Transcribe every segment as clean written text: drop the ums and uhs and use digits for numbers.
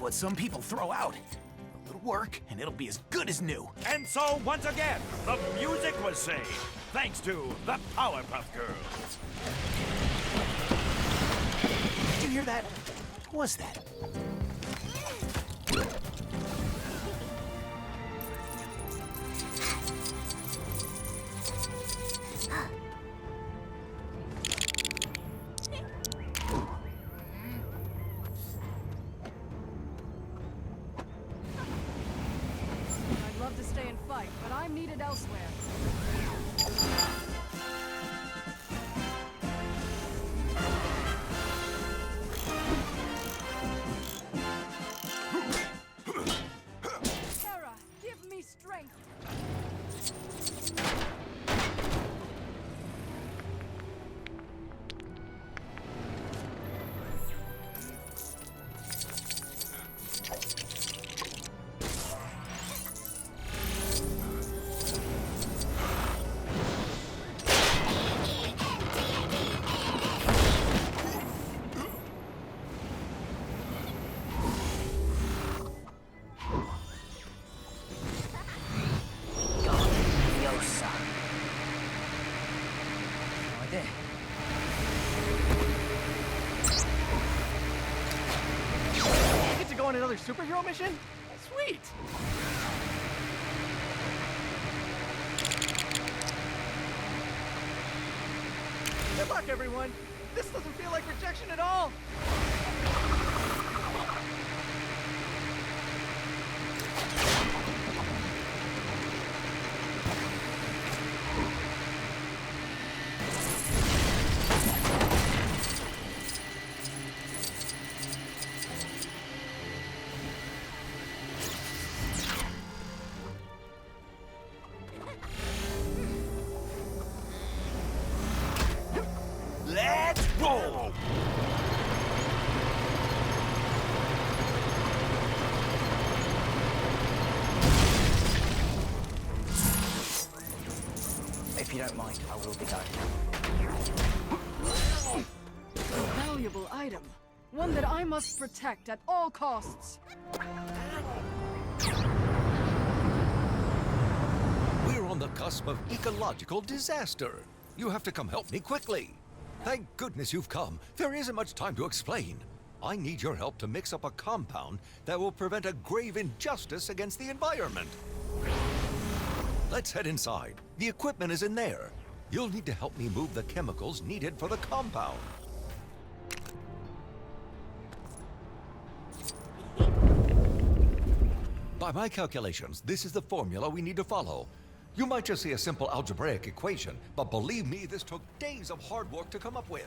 what some people throw out. A little work, and it'll be as good as new. And so, once again, the music was saved, thanks to the Powerpuff Girls. Did you hear that? What was that? I'd love to stay and fight, but I'm needed elsewhere. Terra, give me strength. Get to go on another superhero mission? Sweet! Good luck, everyone! This doesn't feel like rejection at all! Let's roll! If you don't mind, I will be going. A valuable item. One that I must protect at all costs. We're on the cusp of ecological disaster. You have to come help me quickly. Thank goodness you've come. There isn't much time to explain. I need your help to mix up a compound that will prevent a grave injustice against the environment. Let's head inside. The equipment is in there. You'll need to help me move the chemicals needed for the compound. By my calculations, this is the formula we need to follow. You might just see a simple algebraic equation, but believe me, this took days of hard work to come up with.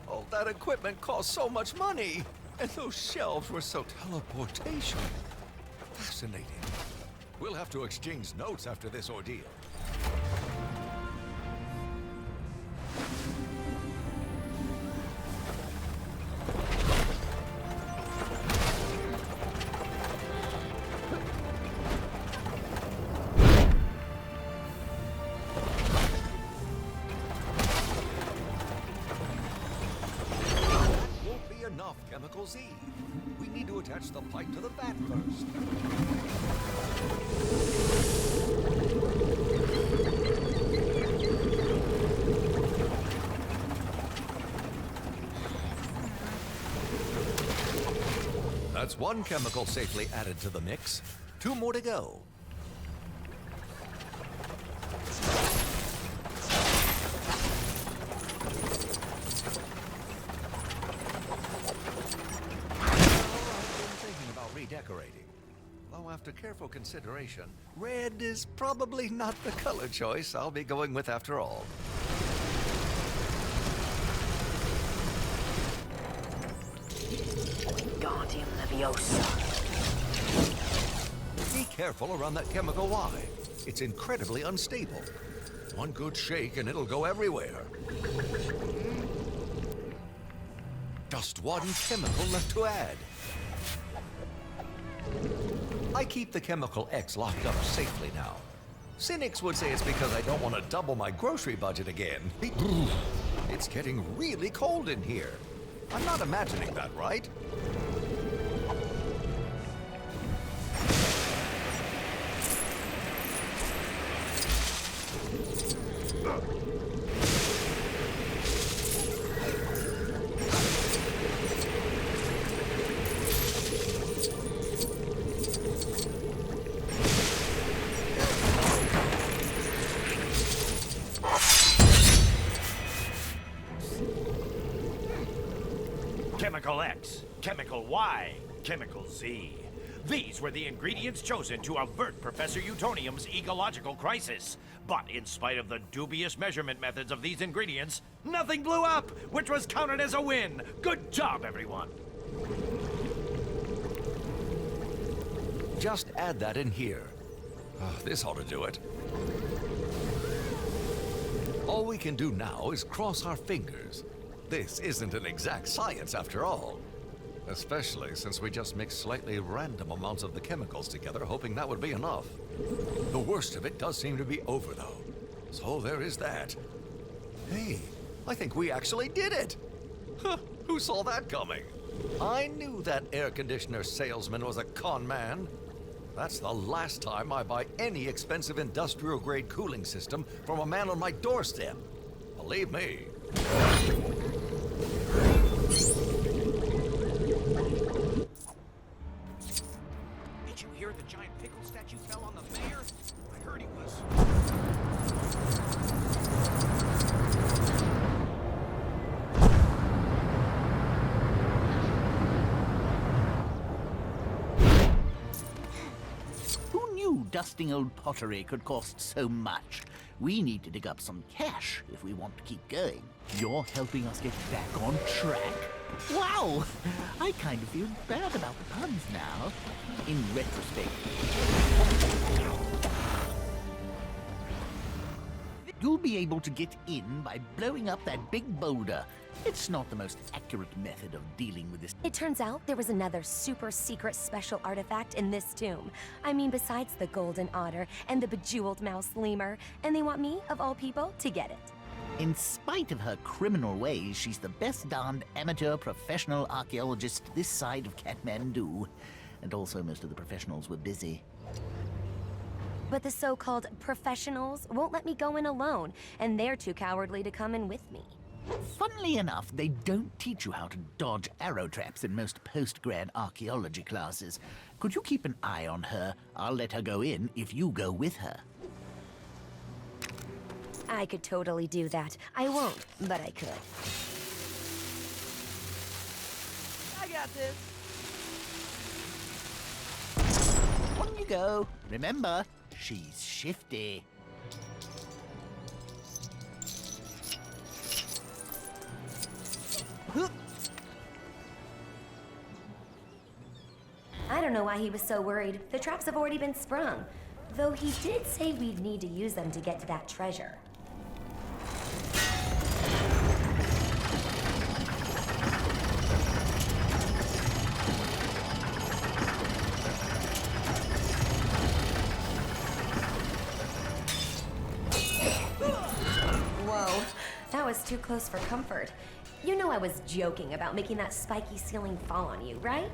All that equipment cost so much money, and those shelves were so teleportation. Fascinating. We'll have to exchange notes after this ordeal. Chemical Z. We need to attach the pipe to the vat first. That's one chemical safely added to the mix. 2 more to go. Redecorating. Though after careful consideration, red is probably not the color choice I'll be going with after all. Guardian Leviosa. Be careful around that chemical Y. It's incredibly unstable. One good shake and it'll go everywhere. Just one chemical left to add. I keep the Chemical X locked up safely now. Cynics would say it's because I don't want to double my grocery budget again. It's getting really cold in here. I'm not imagining that, right? Chemical X, Chemical Y, Chemical Z. These were the ingredients chosen to avert Professor Utonium's ecological crisis. But in spite of the dubious measurement methods of these ingredients, nothing blew up, which was counted as a win. Good job, everyone. Just add that in here. This ought to do it. All we can do now is cross our fingers. This isn't an exact science after all. Especially since we just mixed slightly random amounts of the chemicals together, hoping that would be enough. The worst of it does seem to be over, though. So there is that. Hey, I think we actually did it! Huh, who saw that coming? I knew that air conditioner salesman was a con man. That's the last time I buy any expensive industrial-grade cooling system from a man on my doorstep. Believe me. Did you hear the giant pickle statue fell on the mayor? I heard he was... Who knew dusting old pottery could cost so much? We need to dig up some cash if we want to keep going. You're helping us get back on track? Wow! I kind of feel bad about the puns now, in retrospect. You'll be able to get in by blowing up that big boulder. It's not the most accurate method of dealing with this. It turns out there was another super secret special artifact in this tomb. I mean, besides the golden otter and the bejeweled mouse lemur, and they want me, of all people, to get it. In spite of her criminal ways, she's the best darned amateur professional archaeologist this side of Kathmandu. And also most of the professionals were busy. But the so-called professionals won't let me go in alone, and they're too cowardly to come in with me. Funnily enough, they don't teach you how to dodge arrow traps in most post-grad archaeology classes. Could you keep an eye on her? I'll let her go in if you go with her. I could totally do that. I won't, but I could. I got this. On you go. Remember, she's shifty. I don't know why he was so worried. The traps have already been sprung. Though he did say we'd need to use them to get to that treasure. Whoa, that was too close for comfort. You know I was joking about making that spiky ceiling fall on you, right?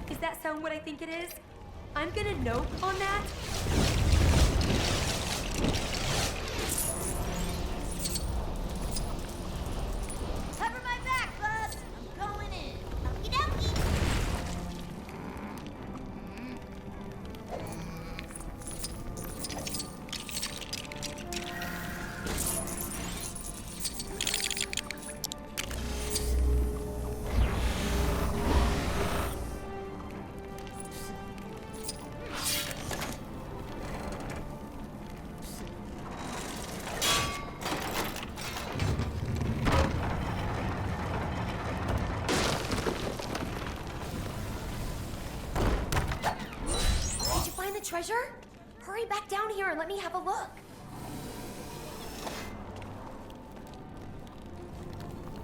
Does that sound what I think it is? I'm gonna note on that. Cover my back, bud. I'm going in. Okie dokie. treasure? Hurry back down here and let me have a look.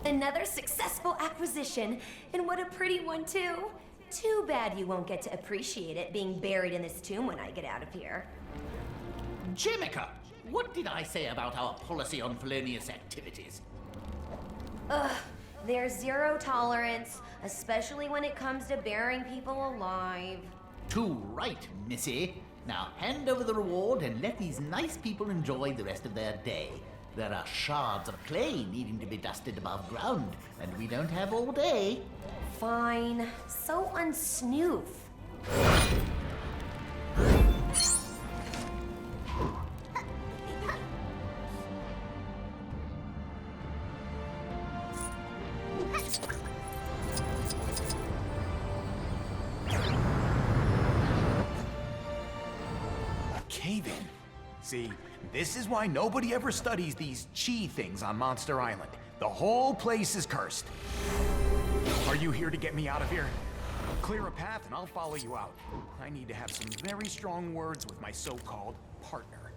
Another successful acquisition, and what a pretty one, too. Too bad you won't get to appreciate it being buried in this tomb when I get out of here. Jemica, what did I say about our policy on felonious activities? Ugh, there's zero tolerance, especially when it comes to burying people alive. Too right, Missy. Now hand over the reward and let these nice people enjoy the rest of their day. There are shards of clay needing to be dusted above ground, and we don't have all day. Fine. So unsnoof. Cave-in. See, this is why nobody ever studies these chi things on Monster Island. The whole place is cursed. Are you here to get me out of here? Clear a path and I'll follow you out. I need to have some very strong words with my so-called partner.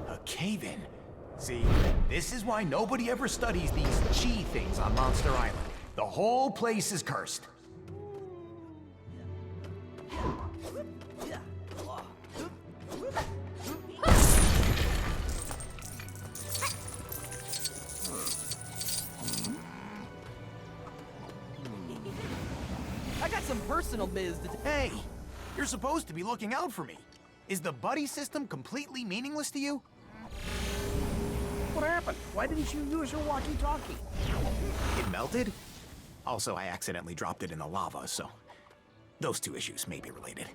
A cave-in. See, this is why nobody ever studies these chi things on Monster Island. The whole place is cursed. I got some personal biz to do. Hey, you're supposed to be looking out for me. Is the buddy system completely meaningless to you? What happened? Why didn't you use your walkie-talkie? It melted? Also, I accidentally dropped it in the lava, so those two issues may be related.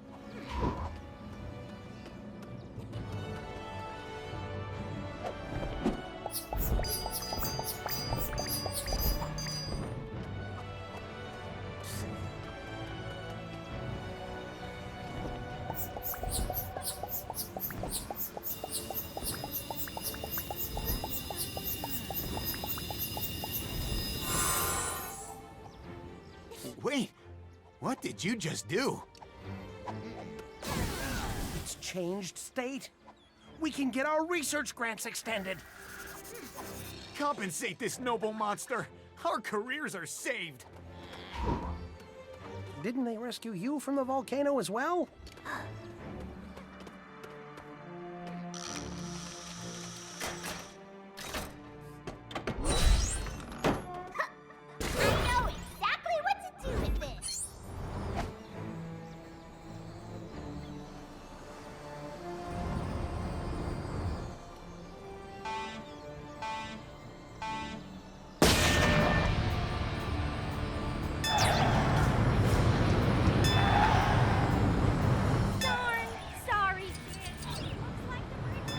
Wait, what did you just do? It's changed state. We can get our research grants extended. Compensate this noble monster. Our careers are saved. Didn't they rescue you from the volcano as well? I know exactly what to do with this. Darn, sorry, kid. Looks like the bridge.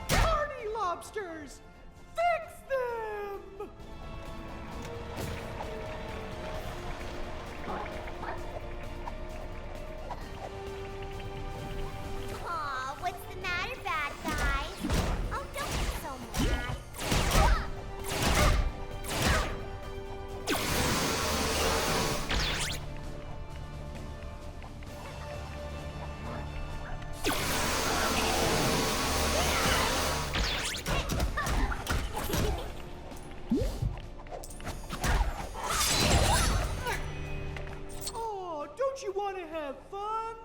Party lobsters! Fix them! have fun!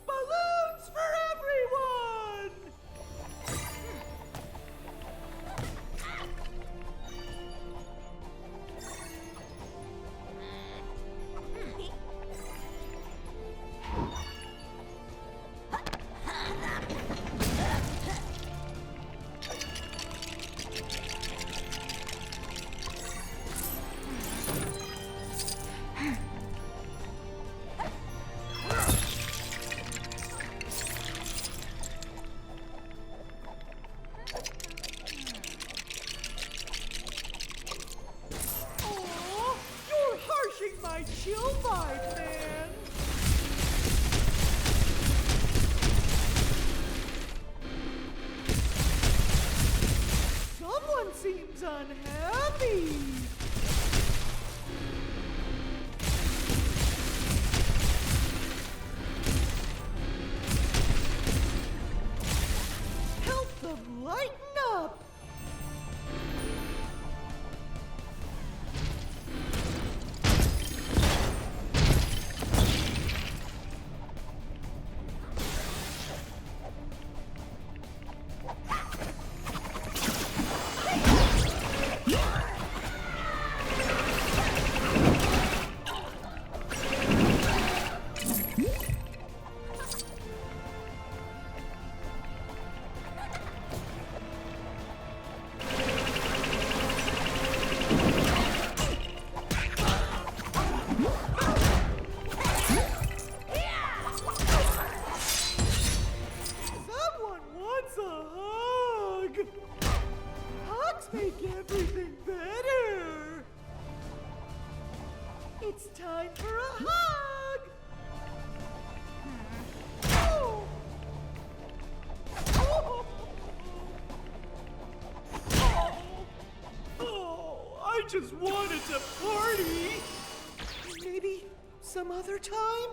Balloons for everyone! Aw, you're harshing my chill vibe, man! Someone seems unhappy! Help them lighten up! Someone wants a hug! Hugs make everything better! It's time for a hug! Oh! Oh! Oh, I just wanted to party! Maybe some other time?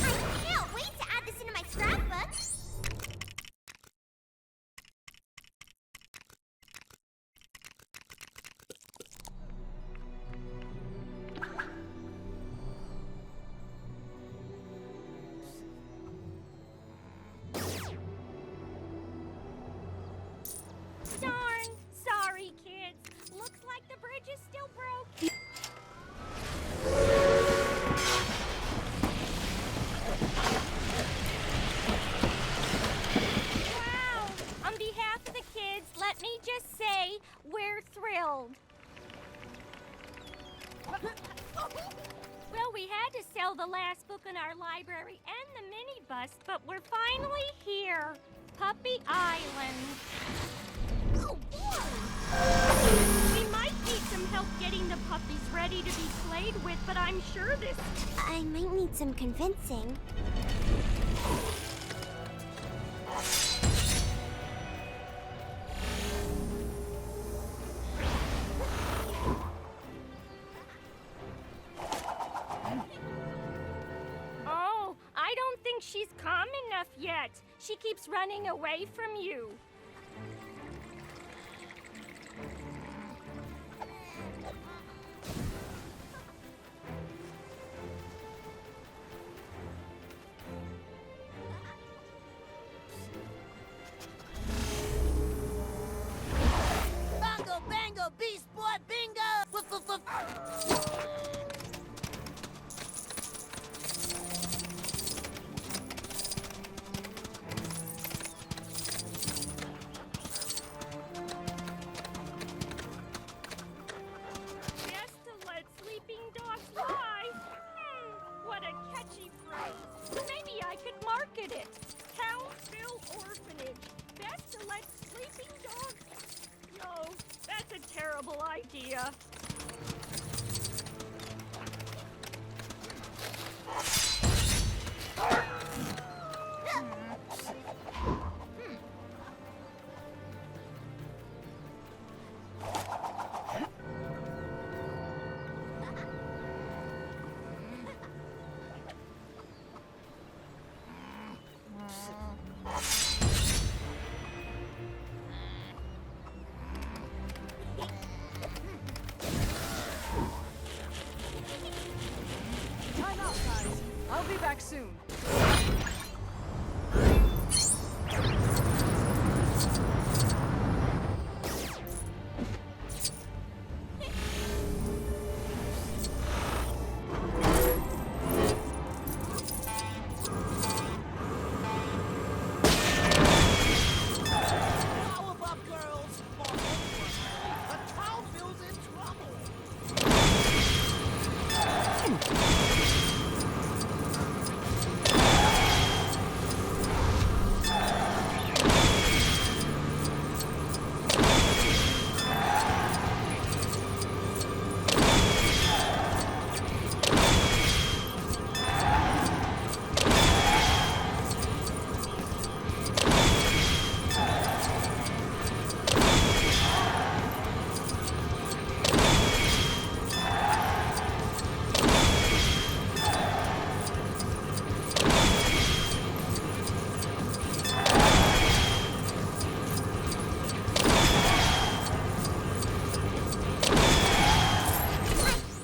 I can't wait to add this into my scrapbook. Darn! Sorry, kids. Looks like the bridge is still broke. Wow! On behalf of the kids, let me just say we're thrilled. Well, we had to sell the last book in our library and the minibus, but we're finally here. Puppy Island. Oh, boy! We might need some help getting the puppies ready to be played with, but I'm sure this... I might need some convincing. Oh, I don't think she's calm enough yet. She keeps running away from you. Bongo, bango, beast boy, bingo! Woof, woof, woof. Just to let sleeping dogs lie. What a catchy phrase. Maybe I could market it. Townsville Orphanage. Best to let sleeping dogs... No, that's a terrible idea. back soon. Powerpuff Girls! The town feels in trouble!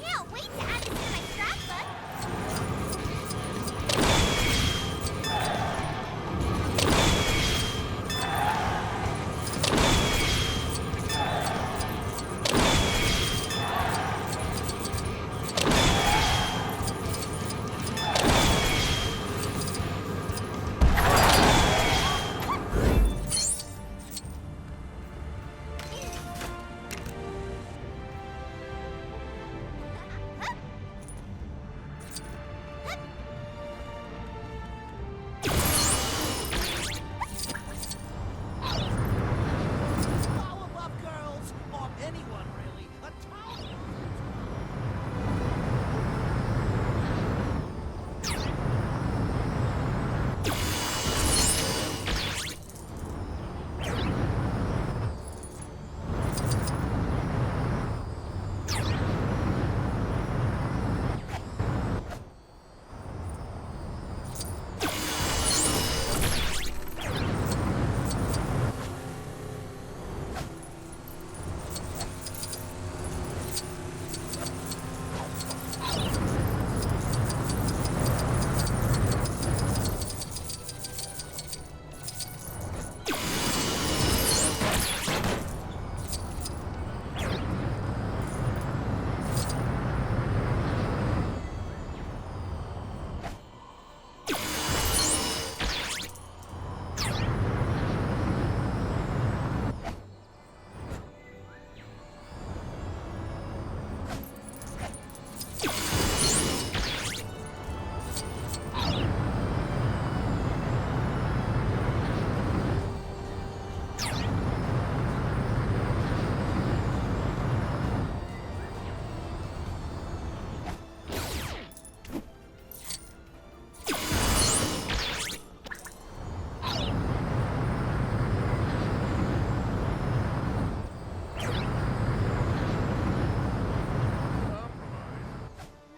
Can't wait to add this to my scrapbook. Powerpuff Girls! Or anyone, really. A town...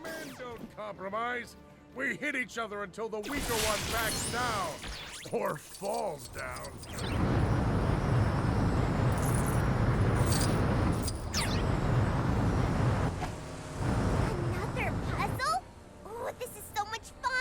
Men don't compromise. We hit each other until the weaker one backs down. Or falls down. Another puzzle? Oh, this is so much fun!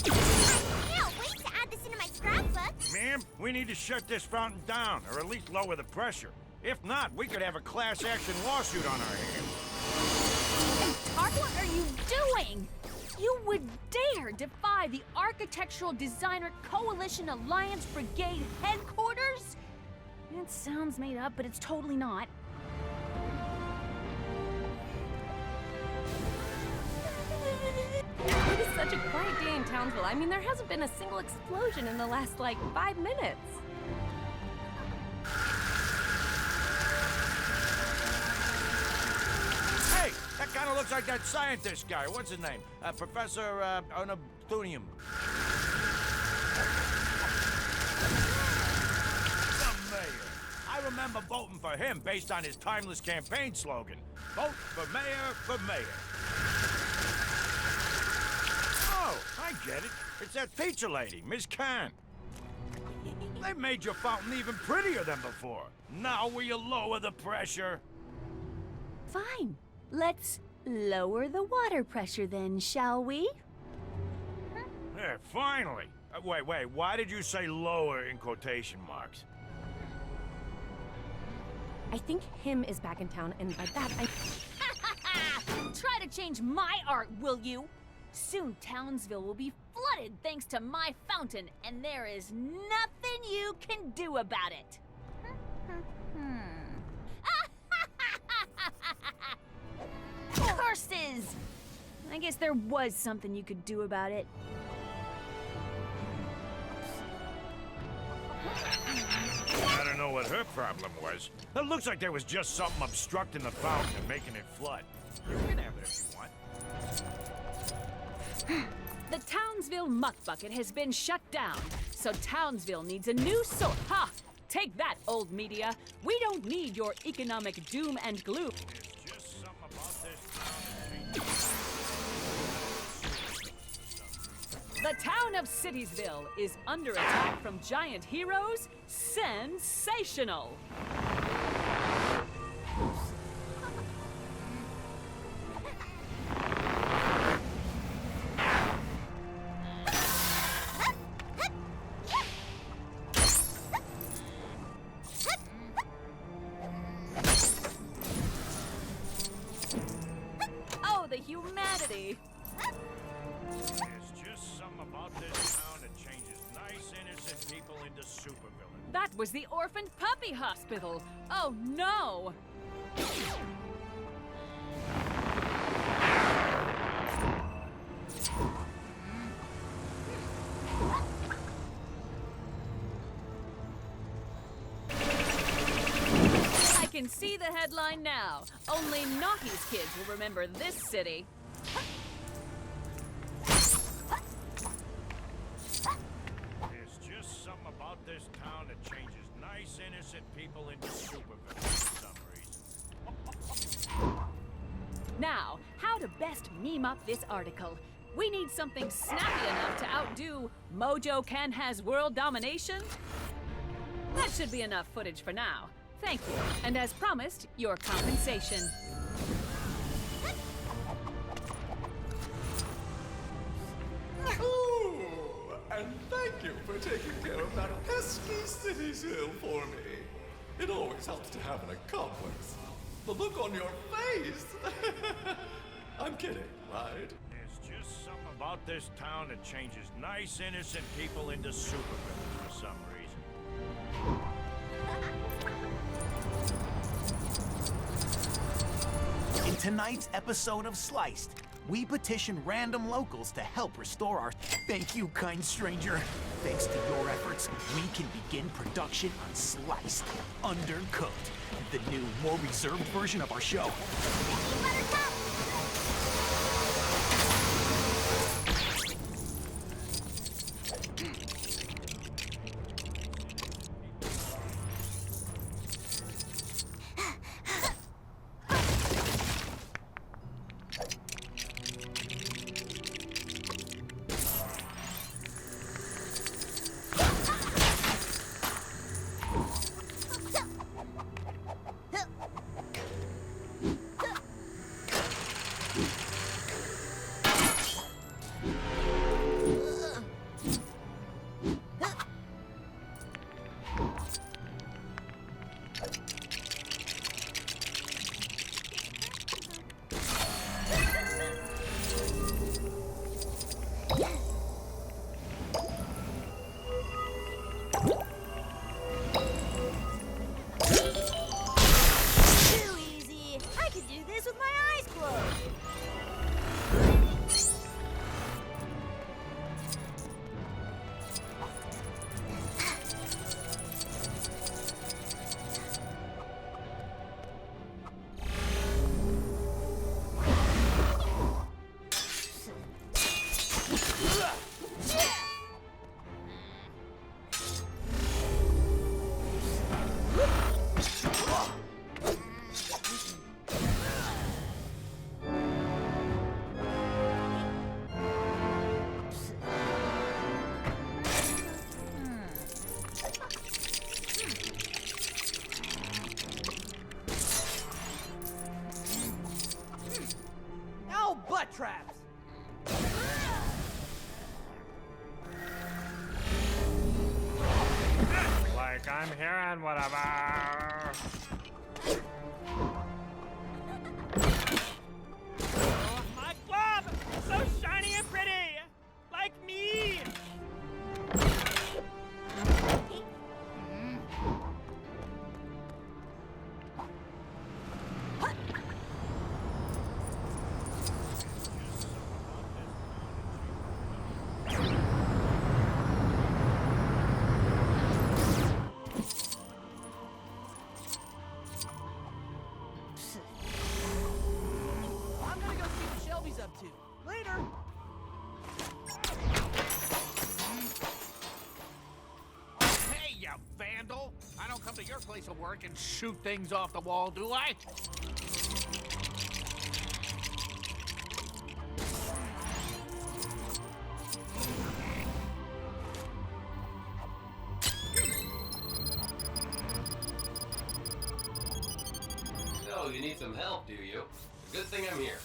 Can't wait to add this into my scrapbook. Ma'am, we need to shut this fountain down, or at least lower the pressure. If not, we could have a class action lawsuit on our hands. Tark, what are you doing? You would dare defy the Architectural Designer Coalition Alliance Brigade headquarters? It sounds made up, but it's totally not. It is such a quiet day in Townsville. I mean, there hasn't been a single explosion in the last, like, 5 minutes. Hey, that kind of looks like that scientist guy. What's his name? Professor Onabthunium. I'm voting for him based on his timeless campaign slogan. Vote for mayor for mayor. Oh, I get it. It's that pizza lady, Miss Khan. They made your fountain even prettier than before. Now will you lower the pressure? Fine. Let's lower the water pressure then, shall we? Yeah, finally. Wait, why did you say lower in quotation marks? I think him is back in town, and by that I... Try to change my art, will you? Soon Townsville will be flooded thanks to my fountain, and there is nothing you can do about it. Curses! I guess there was something you could do about it. I don't know what her problem was. It looks like there was just something obstructing the fountain and making it flood. You can have it if you want. The Townsville Muck Bucket has been shut down, so Townsville needs a new source. Ha! Take that, old media. We don't need your economic doom and gloom. There's just something about this town. The town of Citiesville is under attack from giant heroes. Sensational! Oh, the humanity! There's just something about this town that changes nice, innocent people into supervillains. That was the orphaned puppy hospital. Oh no! I can see the headline now. Only Naughty's kids will remember this city. There's just something about this town that changes nice, innocent people into supervillains for some reason. Now, how to best meme up this article? We need something snappy enough to outdo Mojo Ken has world domination. That should be enough footage for now. Thank you. And as promised, your compensation. Oh, and thank you for taking care of that pesky Citiesville for me. It always helps to have an accomplice. The look on your face. I'm kidding, right? There's just something about this town that changes nice, innocent people into supervillains for some reason. In tonight's episode of Sliced, we petition random locals to help restore our... Thank you, kind stranger. Thanks to your efforts, we can begin production on Sliced, Undercooked, the new, more reserved version of our show. traps. Like I'm hearing whatever. Oh, my glove! So shiny and pretty! Like me! I'm gonna go see what Shelby's up to. Later. Hey, you vandal! I don't come to your place of work and shoot things off the wall, do I? So, you need some help, do you? Good thing I'm here.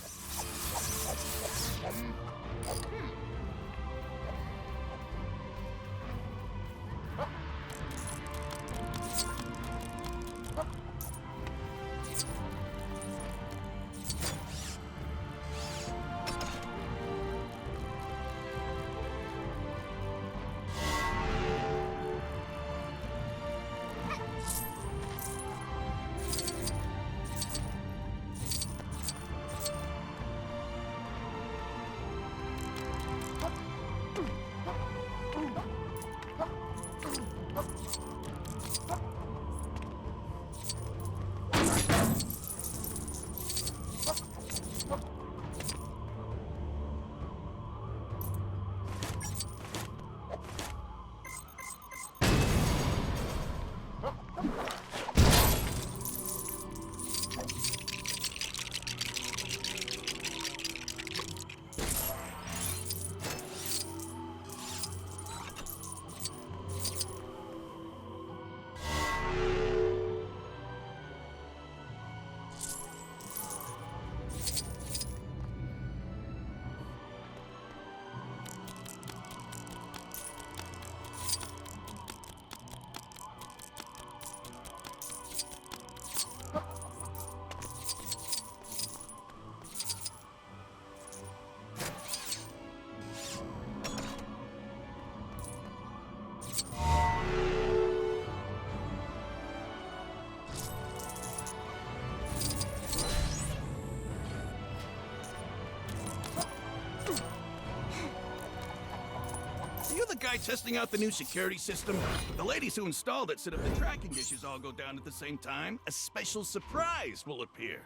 You're the guy testing out the new security system? The ladies who installed it said if the tracking dishes all go down at the same time, a special surprise will appear.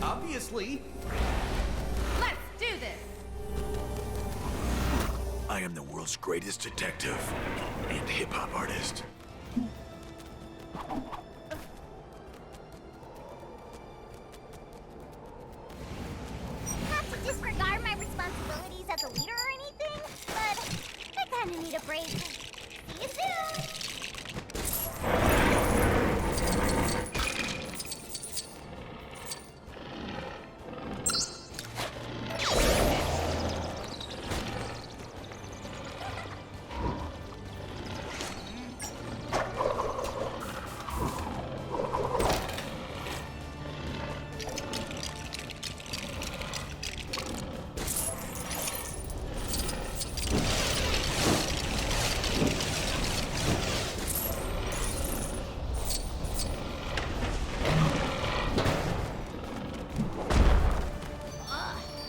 Obviously. Let's do this! I am the world's greatest detective and hip-hop artist. Not to disregard my responsibilities as a leader or anything, but I kinda need a break. See you soon!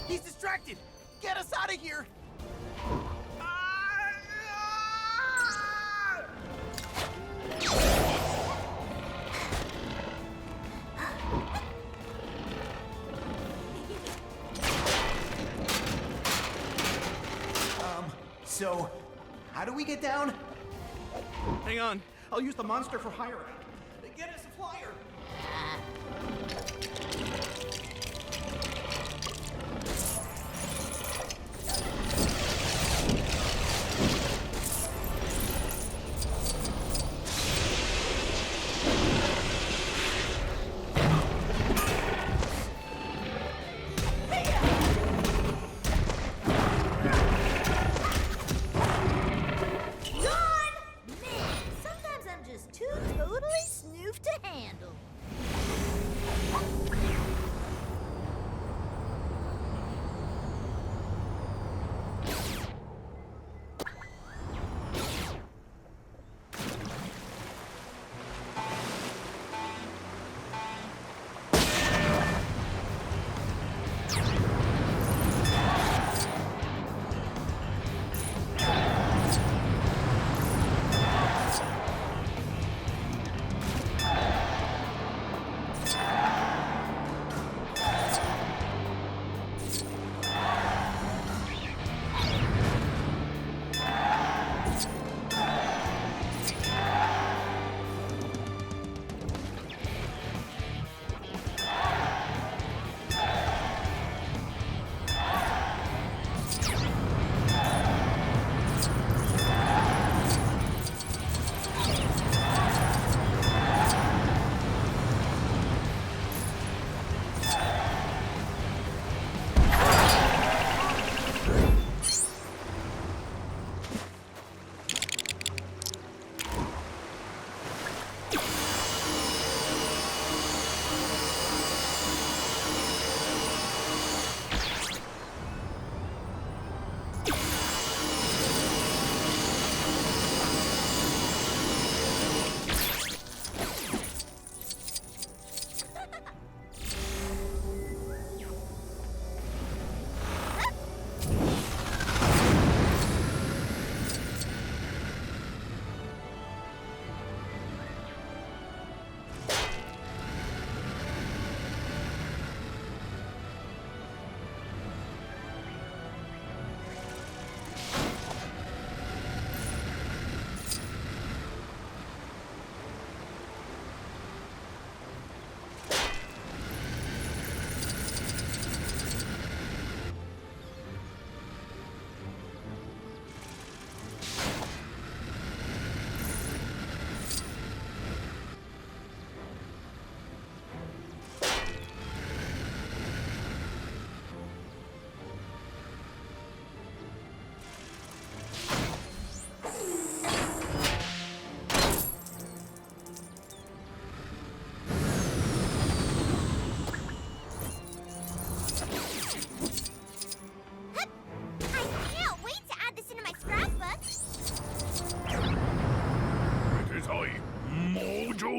He's distracted! Get us out of here! So, How do we get down? Hang on. I'll use the monster for hire app. Get us a flyer.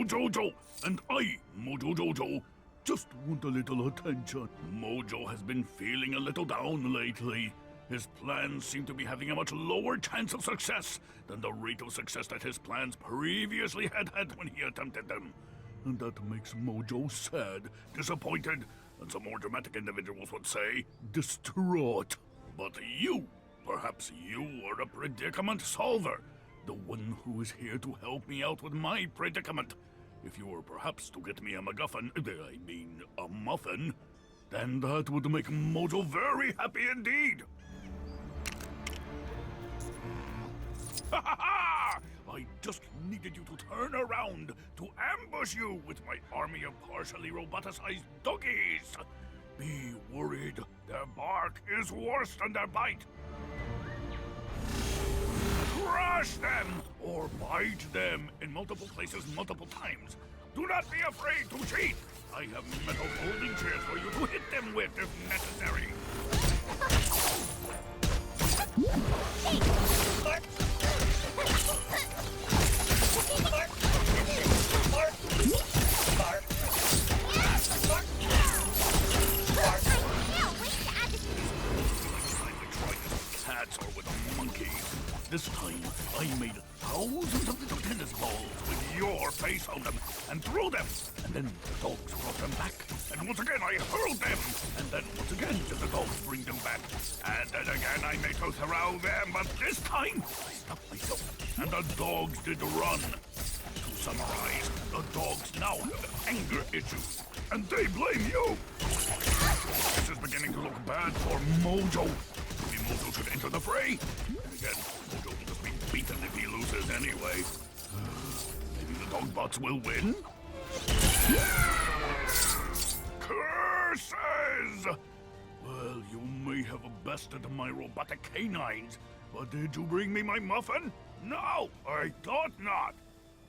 Jojo, and I, Mojo Jojo, just want a little attention. Mojo has been feeling a little down lately. His plans seem to be having a much lower chance of success than the rate of success that his plans previously had when he attempted them. And that makes Mojo sad, disappointed, and some more dramatic individuals would say, distraught. But you, perhaps you are a predicament solver, the one who is here to help me out with my predicament. If you were perhaps to get me a MacGuffin, a muffin, then that would make Mojo very happy indeed. Ha ha ha! I just needed you to turn around to ambush you with my army of partially roboticized doggies. Be worried, their bark is worse than their bite. Crush them or bite them in multiple places multiple times. Do not be afraid to cheat. I have metal folding chairs for you to hit them with if necessary. Cats or with a monkey. This time, I made thousands of little tennis balls with your face on them and threw them. And then the dogs brought them back. And once again, I hurl them, and then once again did the dogs bring them back. And then again I made to throw them, but this time I stopped myself, and the dogs did run. To summarize, the dogs now have anger issues, and they blame you. This is beginning to look bad for Mojo. Maybe Mojo should enter the fray. And again, Mojo will just be beaten if he loses anyway. Maybe the Dogbots will win? Curses! Well, you may have bested my robotic canines, but did you bring me my muffin? No, I thought not.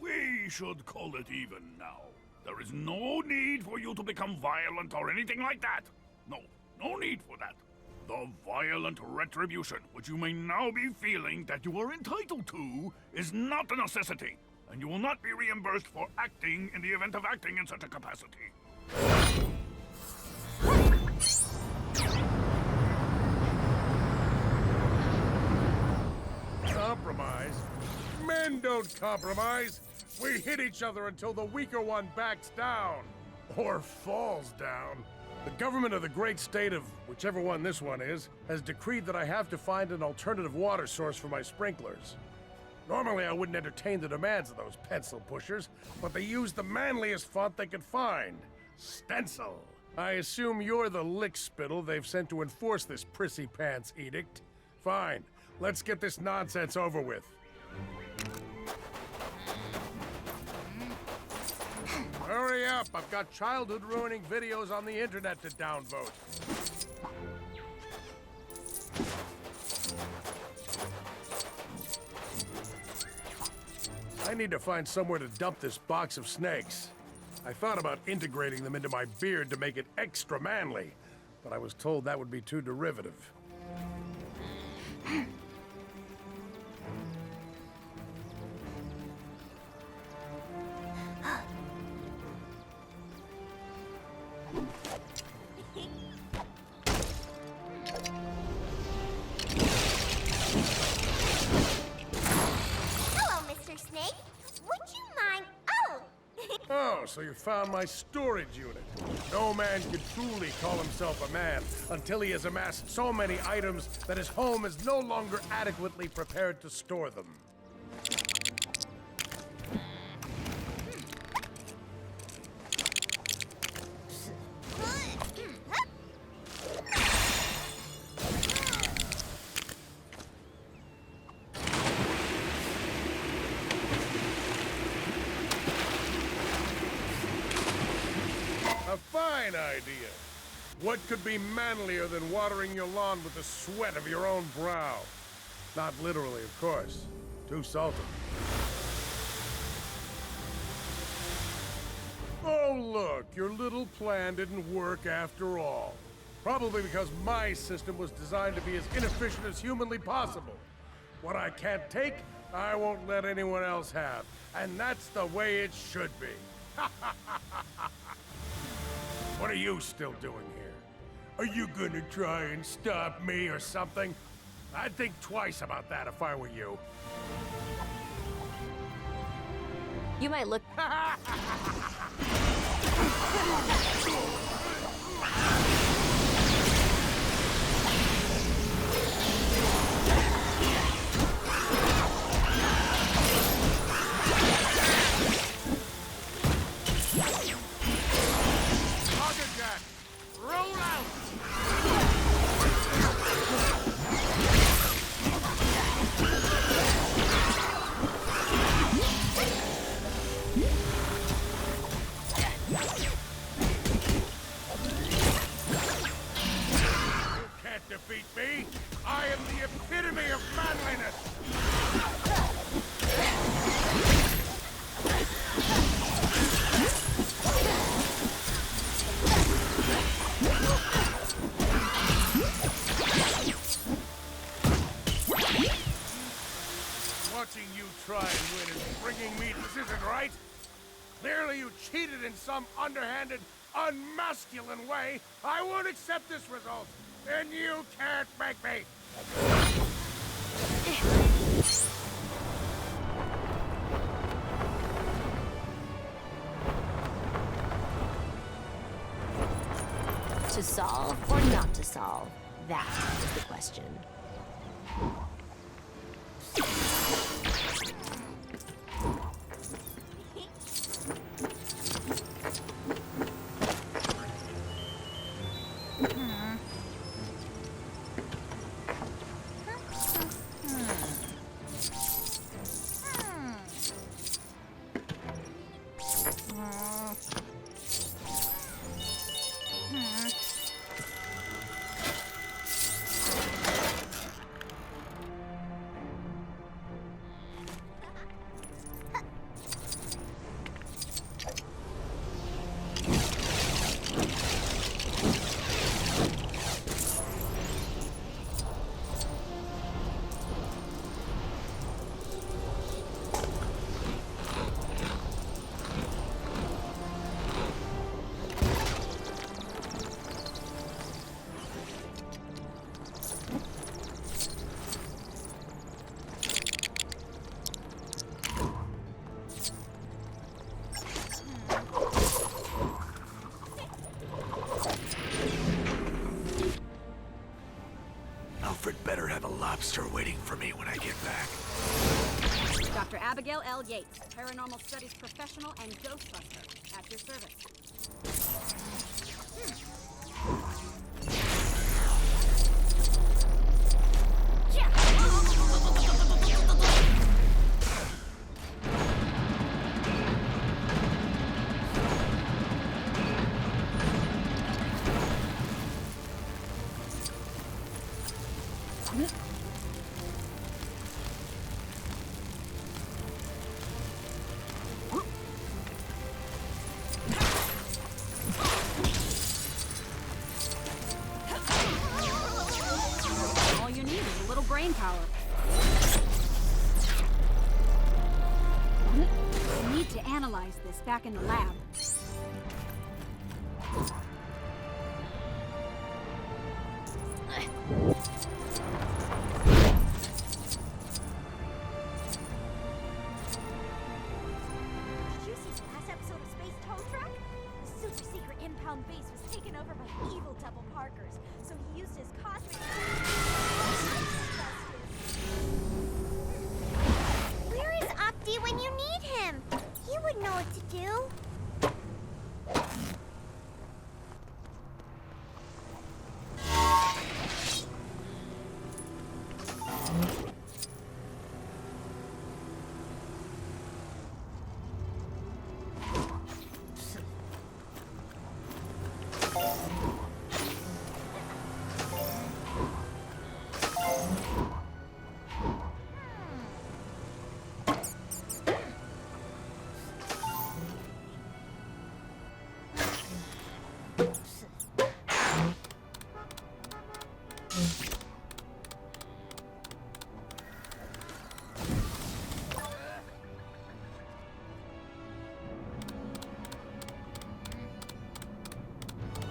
We should call it even now. There is no need for you to become violent or anything like that. No need for that. The violent retribution which you may now be feeling that you are entitled to is not a necessity, and you will not be reimbursed for acting in the event of acting in such a capacity. Compromise? Men don't compromise. We hit each other until the weaker one backs down. Or falls down. The government of the great state of whichever one this one is has decreed that I have to find an alternative water source for my sprinklers. Normally I wouldn't entertain the demands of those pencil pushers, but they used the manliest font they could find. Stencil. I assume you're the lick-spittle they've sent to enforce this prissy pants edict. Fine. Let's get this nonsense over with. Hurry up! I've got childhood-ruining videos on the internet to downvote. I need to find somewhere to dump this box of snakes. I thought about integrating them into my beard to make it extra manly, but I was told that would be too derivative. Hello, Mr. Snake. Would you mind? Oh, so you found my storage unit. No man can truly call himself a man until he has amassed so many items that his home is no longer adequately prepared to store them. A fine idea. What could be manlier than watering your lawn with the sweat of your own brow? Not literally, of course. Too salty. Oh, look, your little plan didn't work after all. Probably because my system was designed to be as inefficient as humanly possible. What I can't take, I won't let anyone else have. And that's the way it should be. What are you still doing here? Are you gonna try and stop me or something? I'd think twice about that if I were you. You might look... Roll out! You can't defeat me! I am the epitome of manliness! Watching you try and win is bringing me this isn't right. Clearly you cheated in some underhanded, unmasculine way. I won't accept this result. And you can't make me. To solve or not to solve? That is the question. Better have a lobster waiting for me when I get back. Dr. Abigail L. Yates, paranormal studies professional and ghostbuster, at your service. All you need is a little brain power. We need to analyze this back in the lab. Did you see the last episode of Space Tow Truck? The super secret impound base was taken over by evil double Parkers, so he used his cosmic... Where is Opti when you need him? He would know what to do.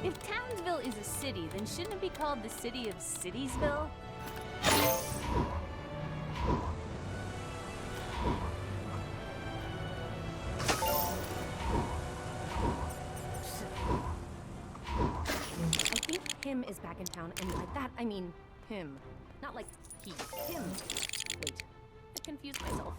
If Townsville is a city, then shouldn't it be called the city of Citiesville? I think him is back in town, and by that I mean him. Not like he, him. Wait, I confused myself.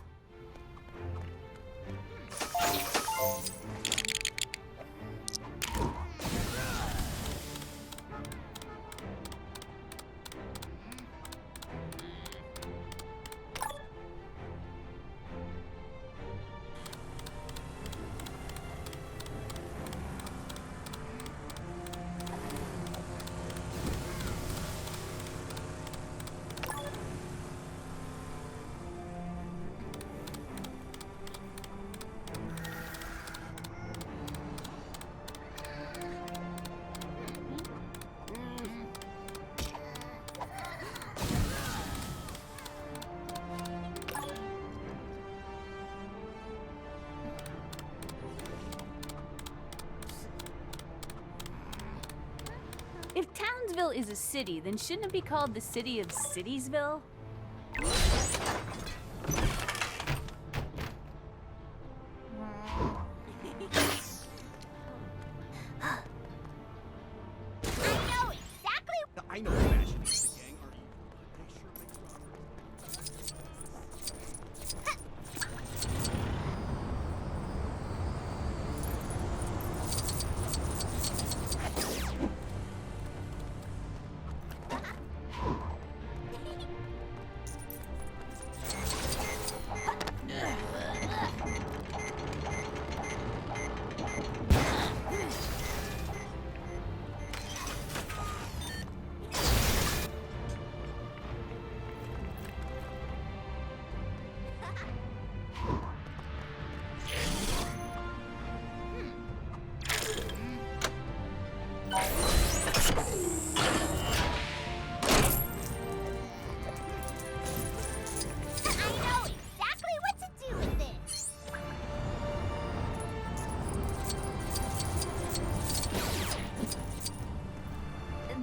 If Townsville is a city, then shouldn't it be called the city of Citiesville? know exactly what to do with this.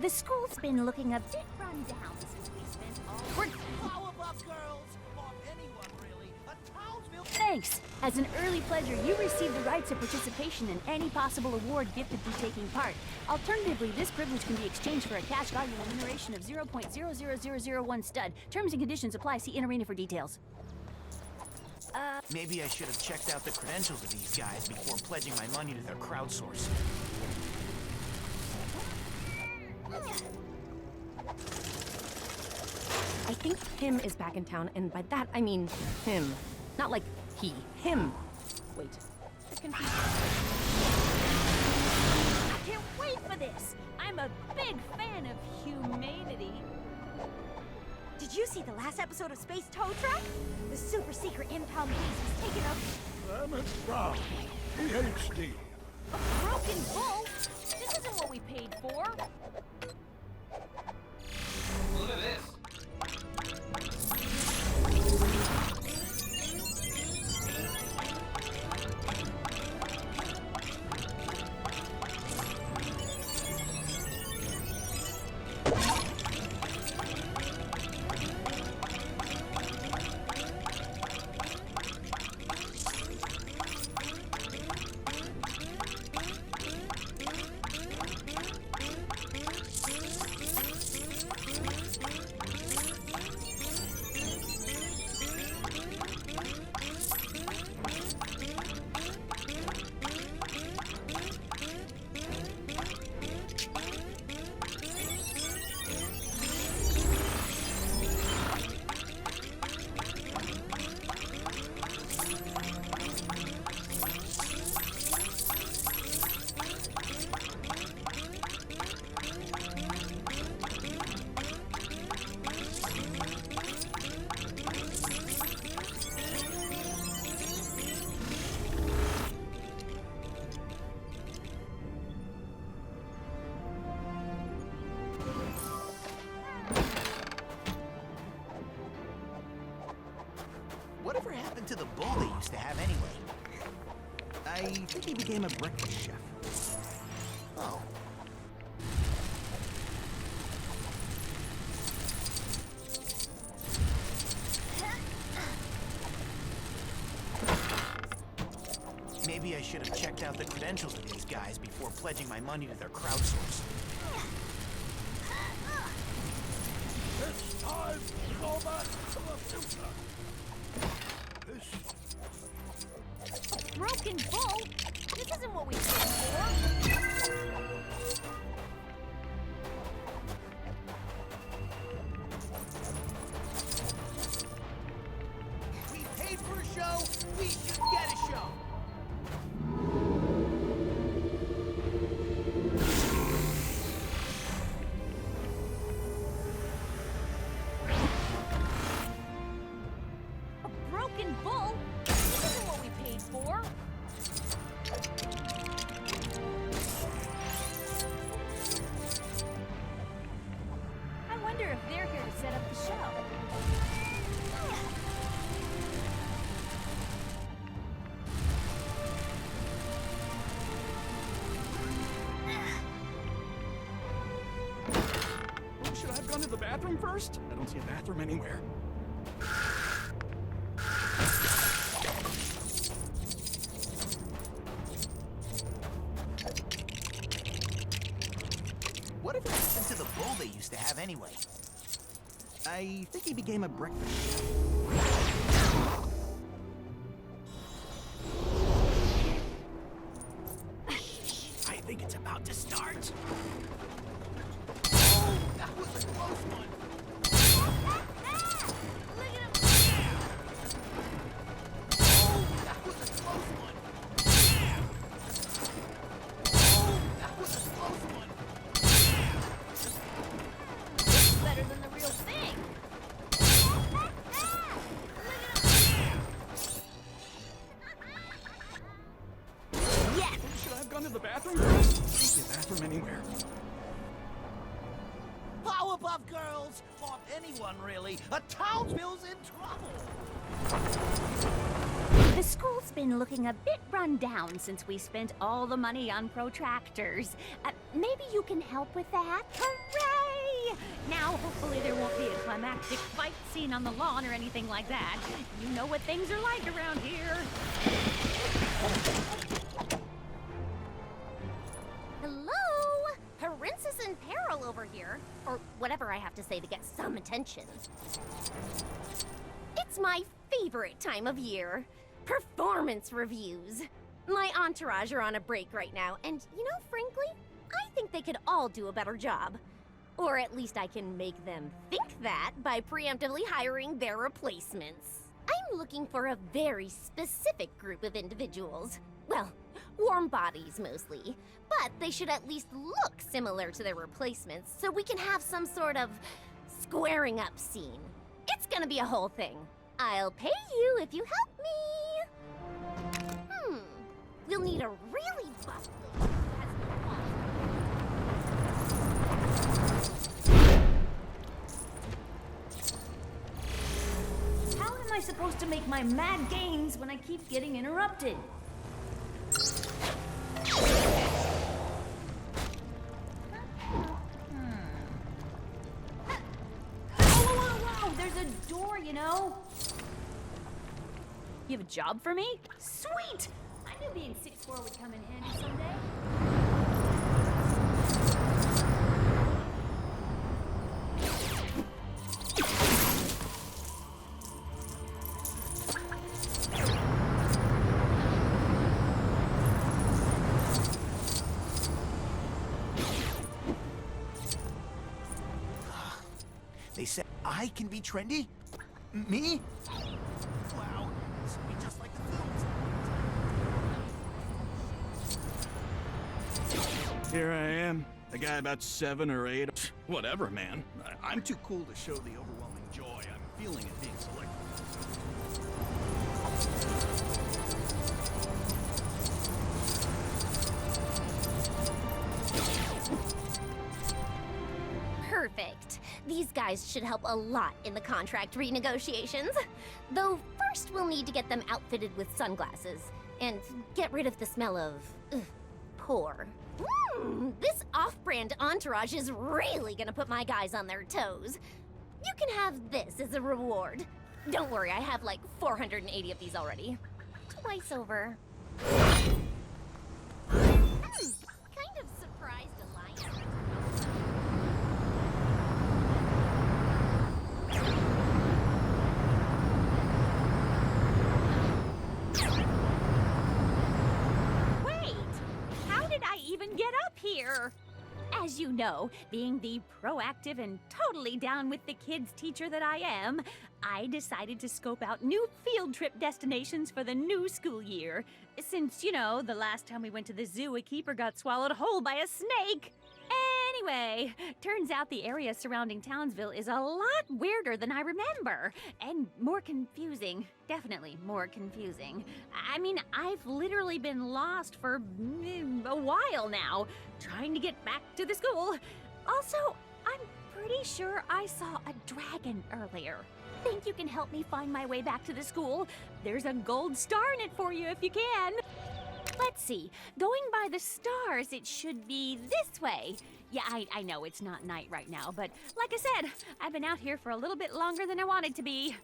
The school's been looking a bit run down since we spent all... Powerpuff Girls! Or anyone, really. A Townsville... Thanks! As an early pledger, you receive the rights of participation in any possible award gifted through taking part. Alternatively, this privilege can be exchanged for a cash value remuneration of 0.00001 stud. Terms and conditions apply. See In-Arena for details. Maybe I should have checked out the credentials of these guys before pledging my money to their crowdsource. I think him is back in town, and by that I mean him. Not like he. Him. Wait. I'm confused. I can't wait for this! I'm a big fan of humanity. Did you see the last episode of Space Tow Truck? The super secret impound base was taken over. Emmett Brown, PhD. A broken bull? This isn't what we paid for. Look at this. Whatever happened to the bull they used to have anyway? I think he became a breakfast chef. Oh. Maybe I should have checked out the credentials of these guys before pledging my money to their crowdsource. It's time to go back to the future. A broken bull? This isn't what we paid for. We paid for a show, we should get a show. A broken bull? This isn't what we paid for. I wonder if they're here to set up the show. Should I have gone to the bathroom first? I don't see a bathroom anywhere. Whatever happened to the bull they used to have anyway? I think he became a breakfast chef. I think it's about to start. That was a close one. That was a close one. That was a close one. This is better than the real thing. Should I have gone to the bathroom first? I don't see a bathroom anywhere. Powerpuff Girls! Or anyone, really. A Townsville's in trouble! The school's been looking a bit run down since we spent all the money on protractors. Maybe you can help with that? Hooray! Now, hopefully there won't be a climactic fight scene on the lawn or anything like that. You know what things are like around here. Hello? Princess in peril over here. Or whatever I have to say to get some attention. It's my favorite time of year. Performance reviews. My entourage are on a break right now, and you know, frankly, I think they could all do a better job. Or at least I can make them think that by preemptively hiring their replacements. I'm looking for a very specific group of individuals. Well, warm bodies mostly, but they should at least look similar to their replacements so we can have some sort of squaring up scene. It's gonna be a whole thing. I'll pay you if you help me. We'll need a really buff lady who has How am I supposed to make my mad gains when I keep getting interrupted? Whoa, there's a door, you know. You have a job for me? Sweet! I knew being 6'4" would come in handy someday. They said I can be trendy? Me? Wow, this will be just like the films. Here I am, a guy about 7 or 8. Whatever, man. I'm too cool to show the overwhelming joy I'm feeling at being selected. Perfect. These guys should help a lot in the contract renegotiations. Though first we'll need to get them outfitted with sunglasses and get rid of the smell of poor. This off-brand entourage is really gonna put my guys on their toes. You can have this as a reward. Don't worry, I have like 480 of these already. Twice over. Kind of surprised Alliance. Even get up here? As you know, being the proactive and totally down with the kids teacher that I am, I decided to scope out new field trip destinations for the new school year. Since, you know, the last time we went to the zoo, a keeper got swallowed whole by a snake. Anyway, turns out the area surrounding Townsville is a lot weirder than I remember. And more confusing. Definitely more confusing. I mean, I've literally been lost for a while now, trying to get back to the school. Also, I'm pretty sure I saw a dragon earlier. Think you can help me find my way back to the school? There's a gold star in it for you if you can. Let's see. Going by the stars, it should be this way. Yeah, I know it's not night right now, but like I said, I've been out here for a little bit longer than I wanted to be.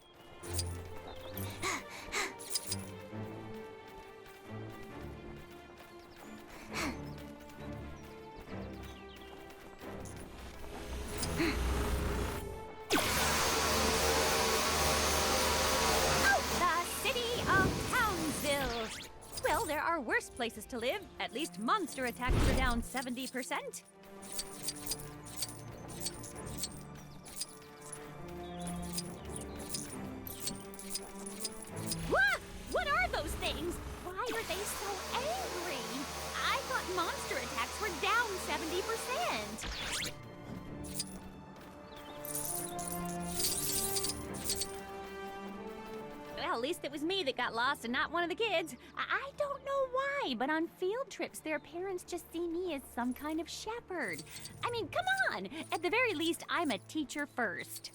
Well, there are worse places to live. At least monster attacks are down 70%. What are those things? Why are they so angry? I thought monster attacks were down 70%. Well, at least it was me that got lost and not one of the kids. I don't know why, but on field trips, their parents just see me as some kind of shepherd. I mean, come on! At the very least, I'm a teacher first.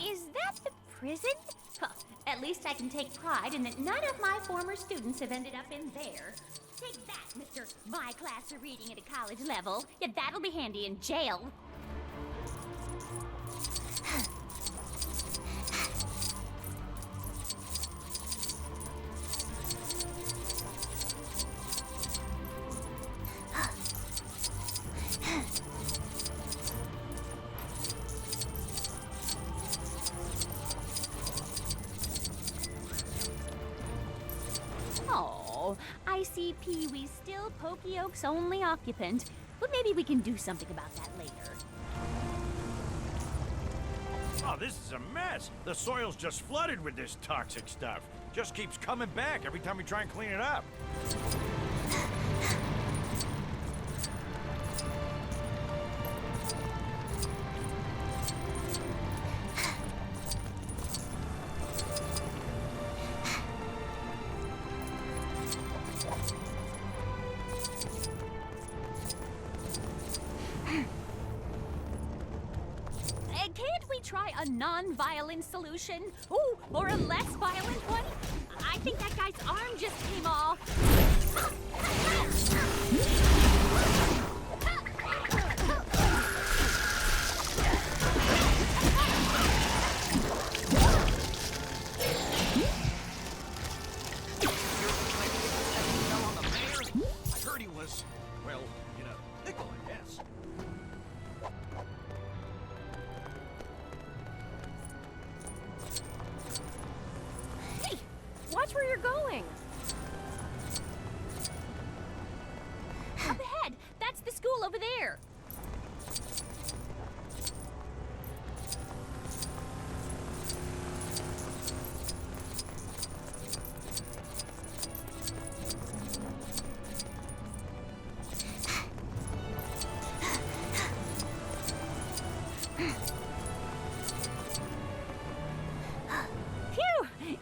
Is that the prison? Huh, at least I can take pride in that none of my former students have ended up in there. Take that, Mr. My class of reading at a college level. Yeah, that'll be handy in jail. I see Pee-wee's still Pokeoke's only occupant, but maybe we can do something about that later. Oh, this is a mess. The soil's just flooded with this toxic stuff. Just keeps coming back every time we try and clean it up. Can't we try a non-violent solution? Ooh, or a less violent one? I think that guy's arm just came off. I heard he was, well, in a pickle, I guess. Watch where you're going. Up ahead! That's the school over there!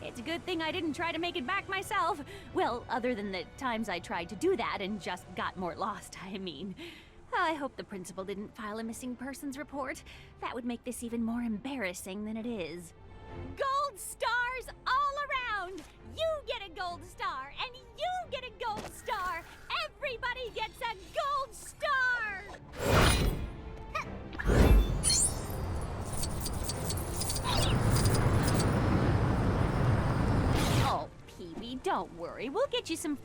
It's a good thing I didn't try to make it back myself. Well, other than the times I tried to do that and just got more lost, I mean. I hope the principal didn't file a missing persons report. That would make this even more embarrassing than it is. Gold stars all around! You get a gold star, and you get a gold star! Everybody gets a gold star! Oh, Pee-wee, don't worry. We'll get you some...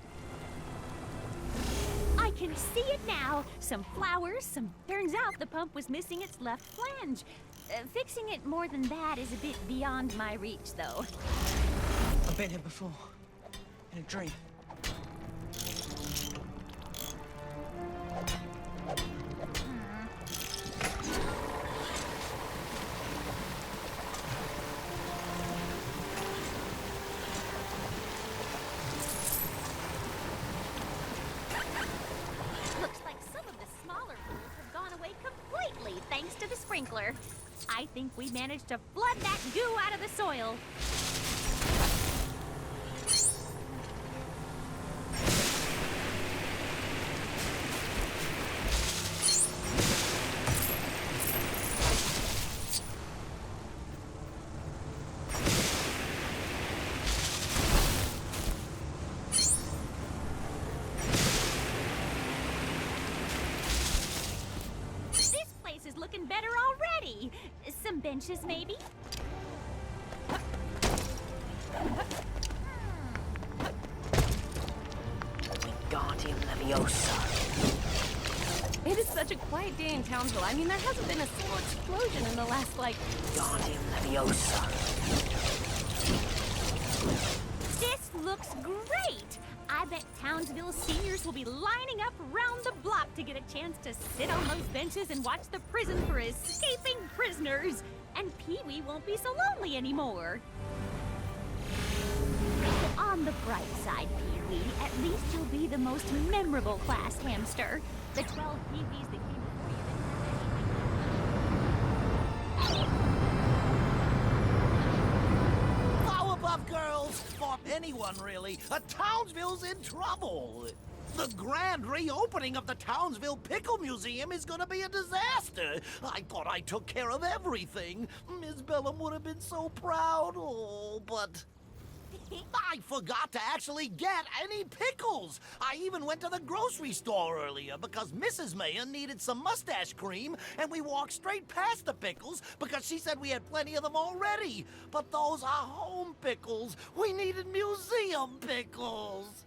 I can see it now. Some flowers, Turns out the pump was missing its left flange. Fixing it more than that is a bit beyond my reach, though. I've been here before. In a dream. Looks like some of the smaller pools have gone away completely thanks to the sprinkler. I think we managed to flood that goo out of the soil. Is looking better already. Some benches, maybe? Guardian Leviosa. It is such a quiet day in Townsville. I mean, there hasn't been a single explosion in the last, Guardian Leviosa. This looks great! I bet Townsville seniors will be lining up round the block to get a chance to sit on those benches and watch the prison for escaping prisoners. And Pee-wee won't be so lonely anymore. On the bright side, Pee-wee, at least you'll be the most memorable class hamster. The 12 Pee-wees that came before you didn't have anything. For anyone, really. Townsville's in trouble. The grand reopening of the Townsville Pickle Museum is gonna be a disaster. I thought I took care of everything. Miss Bellum would have been so proud. Oh, but I forgot to actually get any pickles. I even went to the grocery store earlier because Mrs. Mayor needed some mustache cream, and we walked straight past the pickles because she said we had plenty of them already. But those are home pickles. We needed museum pickles.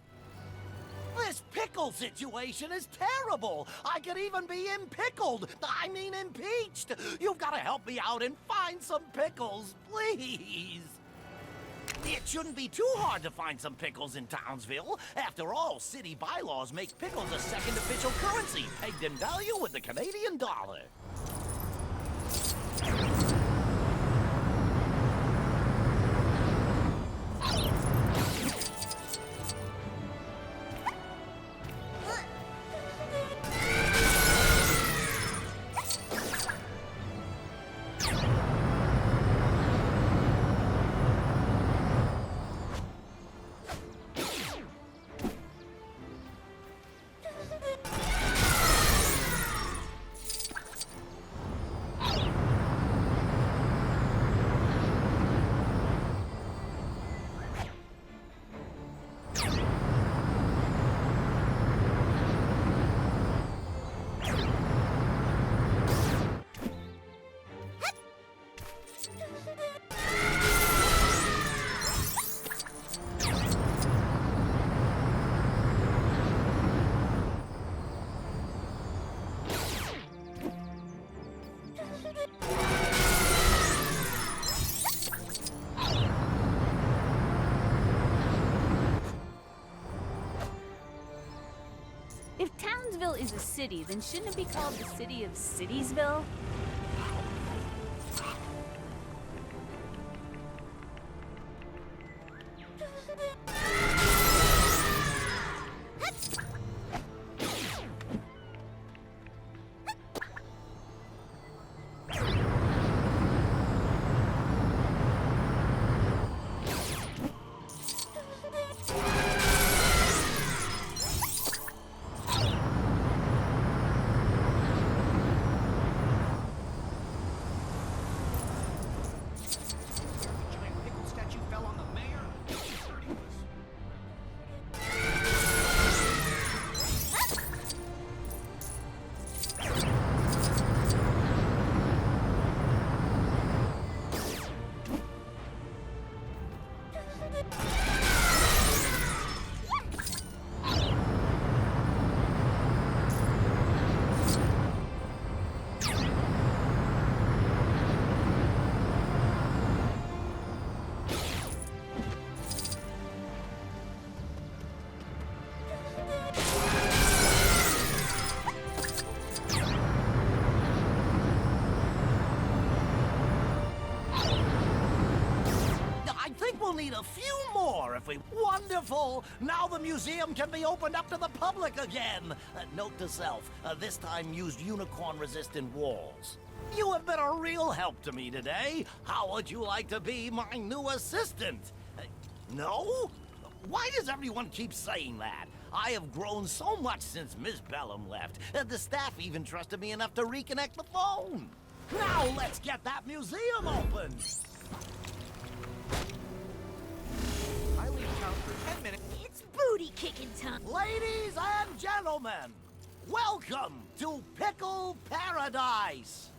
This pickle situation is terrible. I could even be impickled. I mean impeached. You've got to help me out and find some pickles, please. It shouldn't be too hard to find some pickles in Townsville. After all, city bylaws make pickles a second official currency, pegged in value with the Canadian dollar. If Townsville is a city, then shouldn't it be called the city of Citiesville? We'll need a few more if we... Wonderful! Now the museum can be opened up to the public again! Note to self, this time use unicorn-resistant walls. You have been a real help to me today. How would you like to be my new assistant? No? Why does everyone keep saying that? I have grown so much since Miss Bellum left. The staff even trusted me enough to reconnect the phone. Now let's get that museum open! I leave town for 10 minutes. It's booty kicking time. Ladies and gentlemen, welcome to Pickle Paradise.